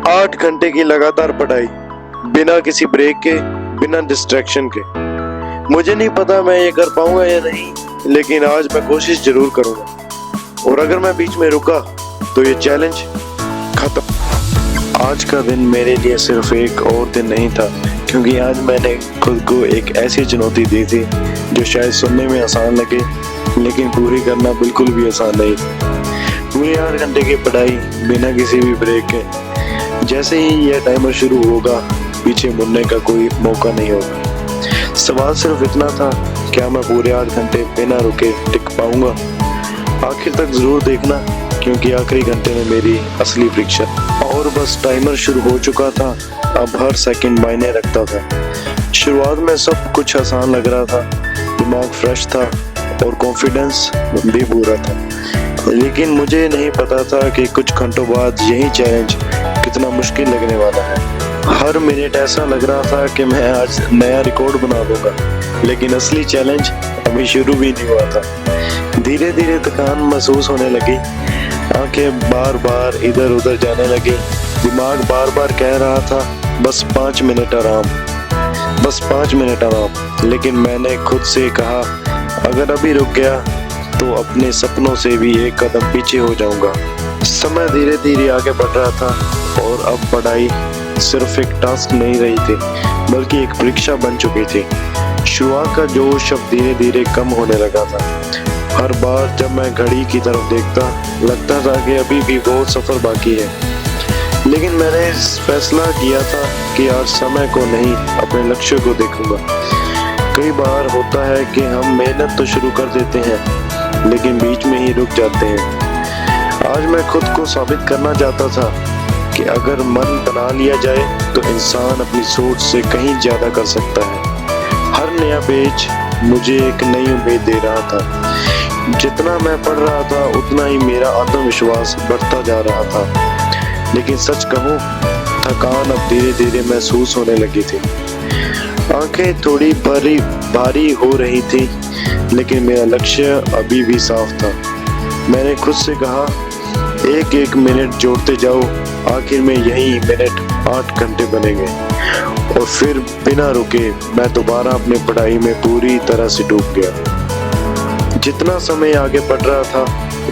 8 घंटे की लगातार पढ़ाई, बिना किसी ब्रेक के, बिना डिस्ट्रैक्शन के। मुझे नहीं पता मैं ये कर पाऊंगा या नहीं, लेकिन आज मैं कोशिश जरूर करूंगा। और अगर मैं बीच में रुका तो ये चैलेंज खत्म। आज का दिन मेरे लिए सिर्फ एक और दिन नहीं था, क्योंकि आज मैंने खुद को एक ऐसी चुनौती दी थी जो शायद सुनने में आसान लगे, लेकिन पूरी करना बिल्कुल भी आसान नहीं। पूरे 8 घंटे की पढ़ाई बिना किसी भी ब्रेक के। जैसे ही यह टाइमर शुरू होगा, पीछे मुड़ने का कोई मौका नहीं होगा। सवाल सिर्फ इतना था, क्या मैं पूरे 8 घंटे बिना रुके टिक पाऊंगा? आखिर तक जरूर देखना, क्योंकि आखिरी घंटे में मेरी असली परीक्षा। और बस टाइमर शुरू हो चुका था। अब हर सेकंड मायने रखता था। शुरुआत में सब कुछ आसान लग रहा था, दिमाग फ्रेश था और कॉन्फिडेंस भी पूरा था। लेकिन मुझे नहीं पता था कि कुछ घंटों बाद यही चैलेंज कितना मुश्किल लगने वाला है। हर मिनट ऐसा लग रहा था कि मैं आज नया रिकॉर्ड बना दूंगा, लेकिन असली चैलेंज अभी शुरू भी नहीं हुआ था। धीरे धीरे थकान महसूस होने लगी, आंखें बार बार इधर उधर जाने लगी, दिमाग बार बार कह रहा था बस 5 मिनट आराम, बस 5 मिनट आराम। लेकिन मैंने खुद से कहा, अगर अभी रुक गया तो अपने सपनों से भी एक कदम पीछे हो जाऊंगा। समय धीरे धीरे आगे बढ़ रहा था और अब पढ़ाई सिर्फ एक टास्क नहीं रही थी, बल्कि एक परीक्षा बन चुकी थी। शुरुआत का जोश अब धीरे धीरे कम होने लगा था। हर बार जब मैं घड़ी की तरफ देखता, लगता था कि अभी भी बहुत सफर बाकी है। लेकिन मैंने फैसला किया था कि आज समय को नहीं, अपने लक्ष्य को देखूंगा। कई बार होता है कि हम मेहनत तो शुरू कर देते हैं, लेकिन बीच में ही रुक जाते हैं। आज मैं खुद को साबित करना चाहता था कि अगर मन बना लिया जाए तो इंसान अपनी सोच से कहीं ज्यादा कर सकता है। हर नया पेज मुझे एक नई उम्मीद दे रहा था। जितना मैं पढ़ रहा था, उतना ही मेरा आत्मविश्वास बढ़ता जा रहा था। लेकिन सच कहूं, थकान अब धीरे धीरे महसूस होने लगी थी। आंखें थोड़ी भारी हो रही थी, लेकिन मेरा लक्ष्य अभी भी साफ था। मैंने खुद से कहा, एक एक मिनट जोड़ते जाओ, आखिर में यही मिनट 8 घंटे बनेंगे। और फिर बिना रुके मैं दोबारा अपनी पढ़ाई में पूरी तरह से डूब गया। जितना समय आगे बढ़ रहा था,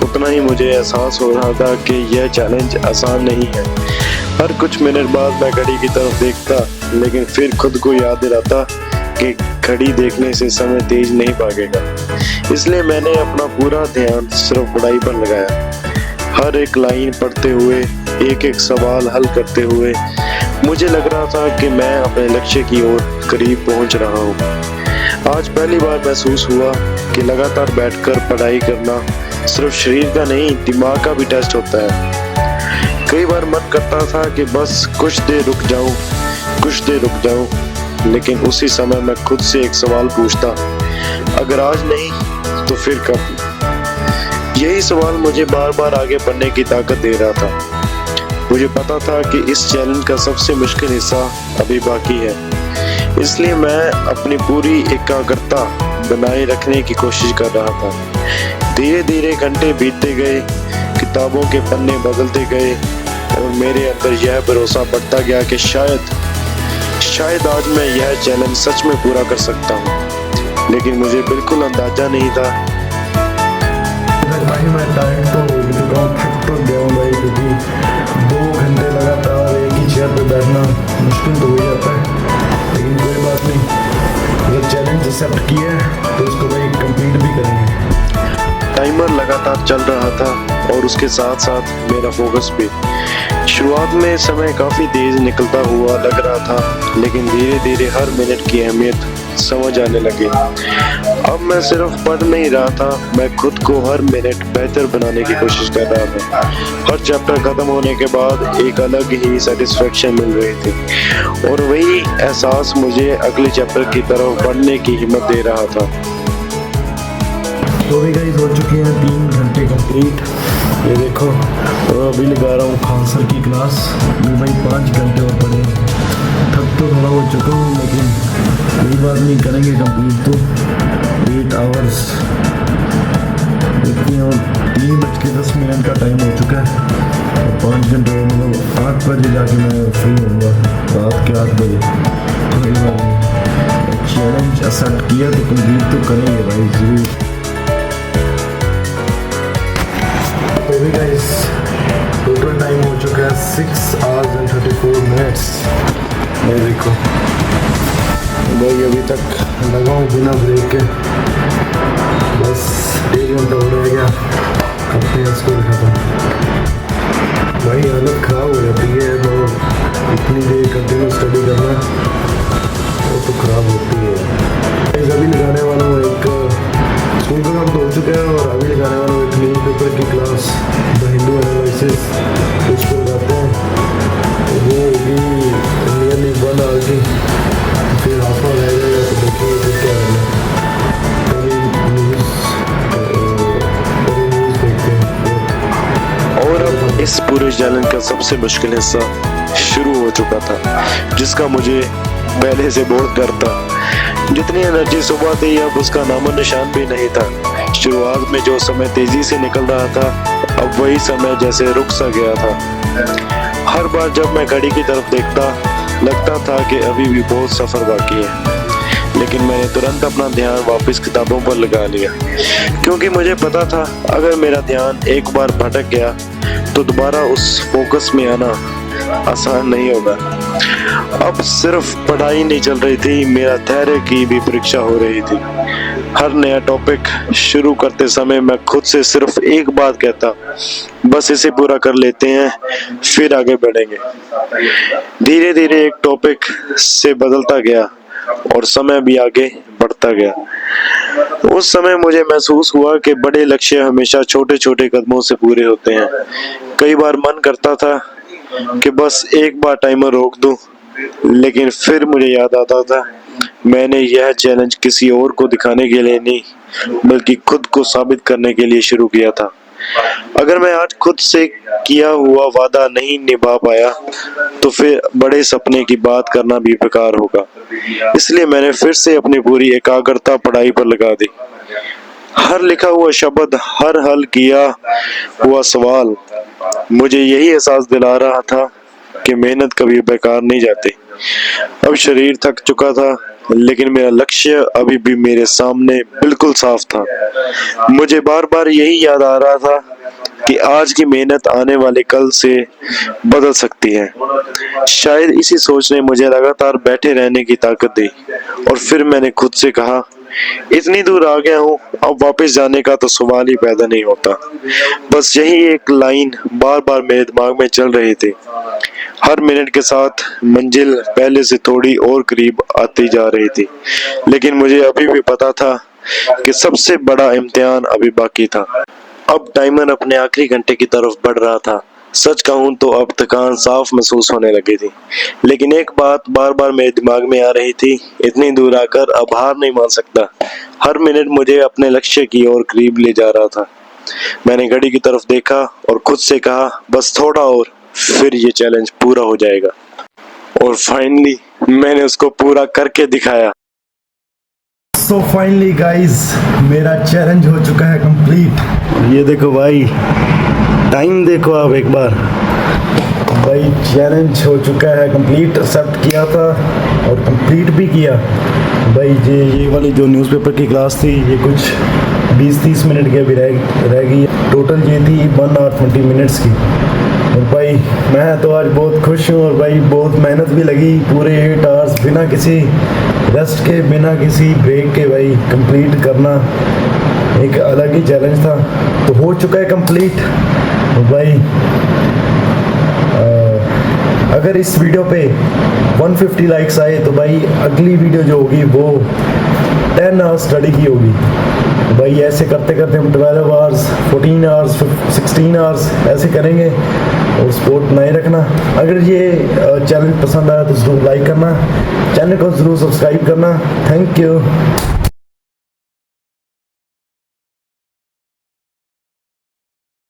उतना ही मुझे एहसास हो रहा था कि यह चैलेंज आसान नहीं है। हर कुछ मिनट बाद मैं घड़ी की तरफ देखता, लेकिन फिर खुद को याद दिलाता कि घड़ी देखने से समय तेज नहीं भागेगा। इसलिए मैंने अपना पूरा ध्यान सिर्फ पढ़ाई पर लगाया। हर एक लाइन पढ़ते हुए, एक एक सवाल हल करते हुए मुझे लग रहा था कि मैं अपने लक्ष्य की ओर करीब पहुंच रहा हूं। आज पहली बार महसूस हुआ कि लगातार बैठकर पढ़ाई करना सिर्फ शरीर का नहीं, दिमाग का भी टेस्ट होता है। कई बार मन करता था कि बस कुछ देर रुक जाऊं, लेकिन उसी समय मैं खुद से एक सवाल पूछता, अगर आज नहीं तो फिर कब? यही सवाल मुझे बार बार आगे बढ़ने की ताकत दे रहा था। मुझे पता था कि इस चैलेंज का सबसे मुश्किल हिस्सा अभी बाकी है, इसलिए मैं अपनी पूरी एकाग्रता बनाए रखने की कोशिश कर रहा था। धीरे धीरे घंटे बीतते गए, किताबों के पन्ने बदलते गए और मेरे अंदर यह भरोसा बढ़ता गया कि शायद आज मैं यह चैलेंज सच में पूरा कर सकता हूँ। लेकिन मुझे बिल्कुल अंदाजा नहीं था। मैं टाइम तो हो चुका हूँ, थक तो गया हूँ भाई, क्योंकि 2 घंटे लगातार एक ही चेयर पे बैठना मुश्किल तो हो जाता है। लेकिन कोई बात नहीं, अगर चैलेंज एक्सेप्ट किया है तो उसको भाई कंप्लीट भी करेंगे। टाइमर लगातार चल रहा था और उसके साथ साथ मेरा फोकस भी। शुरुआत में समय काफी तेज निकलता हुआ लग रहा था, लेकिन धीरे धीरे हर मिनट की अहमियत समझ आने लगी। अब मैं सिर्फ पढ़ नहीं रहा था, मैं खुद को हर मिनट बेहतर बनाने की कोशिश कर रहा था। हर चैप्टर खत्म होने के बाद एक अलग ही सेटिस्फेक्शन मिल रही थी, और वही एहसास मुझे अगले चैप्टर की तरफ बढ़ने की हिम्मत दे रहा था। तो भी गाइस हो चुके हैं 3 घंटे कंप्लीट। ये देखो, और अभी लगा रहा हूँ खान सर की क्लास। ये भाई 5 घंटे और पढ़े। थक तो थोड़ा हो चुका हूँ, लेकिन कोई बात नहीं, करेंगे कंप्लीट तो। 8 आवर्स देखते हैं, और 3:10 का टाइम हो चुका है। 5 घंटे मतलब 8 बजे जाके मैं फ्री होऊंगा, रात के 8 बजे। कोई बात नहीं, चैलेंज एक्सेप्ट किया तो कंप्लीट तो करेंगे भाई ज़रूर। तो भी गाइस टोटल टाइम हो चुका है 6 hours and 34 minutes। ये देखो भाई अभी तक लगा हूँ बिना ब्रेक के, बस 1 घंटा हो रह गया करते हैं स्कूल खत्म। भाई हालत ख़राब हो जाती है तो इतनी देर कंटिन्यू स्टडी करना वो तो ख़राब होती है। अभी लगाने वाला हूँ एक स्कूल का काम तो हो चुका है और अभी लगाने वाला हूँ एक न्यूज़पेपर की क्लास, द हिंदू एनालिसिस, उसको लगाते हैं। तो वो होगी नियरली 1 hour की, फिर हाफ रह जाएगा तो देखिए फिर क्या करना है। और अब इस पूरे चैलेंज का सबसे मुश्किल हिस्सा शुरू हो चुका था, जिसका मुझे पहले से बहुत डर था। जितनी एनर्जी सुबह थी अब उसका नामो निशान भी नहीं था। शुरुआत में जो समय तेजी से निकल रहा था, अब वही समय जैसे रुक सा गया था। हर बार जब मैं घड़ी की तरफ देखता लगता था कि अभी भी बहुत सफर बाकी है, लेकिन मैंने तुरंत अपना ध्यान वापस किताबों पर लगा लिया, क्योंकि मुझे पता था अगर मेरा ध्यान एक बार भटक गया तो दोबारा उस फोकस में आना आसान नहीं होगा। अब सिर्फ पढ़ाई नहीं चल रही थी, मेरा धैर्य की भी परीक्षा हो रही थी। हर नया टॉपिक शुरू करते समय मैं खुद से सिर्फ एक बात कहता, बस इसे पूरा कर लेते हैं फिर आगे बढ़ेंगे। धीरे धीरे एक टॉपिक से बदलता गया और समय भी आगे बढ़ता गया। उस समय मुझे महसूस हुआ कि बड़े लक्ष्य हमेशा छोटे छोटे कदमों से पूरे होते हैं। कई बार मन करता था कि बस एक बार टाइमर रोक दूं, लेकिन फिर मुझे याद आता था मैंने यह चैलेंज किसी और को दिखाने के लिए नहीं, बल्कि खुद को साबित करने के लिए शुरू किया था। अगर मैं आज खुद से किया हुआ वादा नहीं निभा पाया तो फिर बड़े सपने की बात करना भी बेकार होगा। इसलिए मैंने फिर से अपनी पूरी एकाग्रता पढ़ाई पर लगा दी। हर लिखा हुआ शब्द, हर हल किया हुआ सवाल मुझे यही एहसास दिला रहा था कि मेहनत कभी बेकार नहीं जाती। अब शरीर थक चुका था, लेकिन मेरा लक्ष्य अभी भी मेरे सामने बिल्कुल साफ था। मुझे बार बार यही याद आ रहा था कि आज की मेहनत आने वाले कल से बदल सकती है। शायद इसी सोच ने मुझे लगातार बैठे रहने की ताकत दी। और फिर मैंने खुद से कहा, इतनी दूर आ गया हूँ, अब वापस जाने का तो सवाल ही पैदा नहीं होता। बस यही एक लाइन बार बार मेरे दिमाग में चल रही थी। हर मिनट के साथ मंजिल पहले से थोड़ी और करीब आती जा रही थी, लेकिन मुझे अभी भी पता था कि सबसे बड़ा इम्तिहान अभी बाकी था। अब टाइमर अपने आखिरी घंटे की तरफ बढ़ रहा था। सच कहूँ तो अब थकान साफ महसूस होने लगी थी, लेकिन एक बात बार बार मेरे दिमाग में आ रही थी, इतनी दूर आकर अब हार नहीं मान सकता। हर मिनट मुझे अपने लक्ष्य की ओर करीब ले जा रहा था। मैंने घड़ी की तरफ देखा और खुद से कहा, बस थोड़ा और, फिर ये चैलेंज पूरा हो जाएगा। और फाइनली मैंने उसको पूरा करके दिखाया। सो फाइनली गाइस मेरा चैलेंज हो चुका है कंप्लीट। ये देखो भाई, टाइम देखो आप एक बार। भाई चैलेंज हो चुका है कंप्लीट, एक्सेप्ट किया था और कंप्लीट भी किया। भाई ये वाली जो न्यूज़पेपर की क्लास थी ये कुछ 20-30 मिनट की अभी रह गई। टोटल ये थी 1 hour 20 minutes की। और भाई मैं तो आज बहुत खुश हूँ और भाई बहुत मेहनत भी लगी, पूरे 8 hours बिना किसी रेस्ट के, बिना किसी ब्रेक के भाई कंप्लीट करना एक अलग ही चैलेंज था। तो हो चुका है कंप्लीट। भाई अगर इस वीडियो पे 150 लाइक्स आए तो भाई अगली वीडियो जो होगी वो 10 hours स्टडी की होगी। भाई ऐसे करते करते हम 12 hours, 14 hours, 16 hours ऐसे करेंगे। और सपोर्ट नहीं रखना। अगर ये चैनल पसंद आया तो ज़रूर लाइक करना, चैनल को ज़रूर सब्सक्राइब करना। Thank you.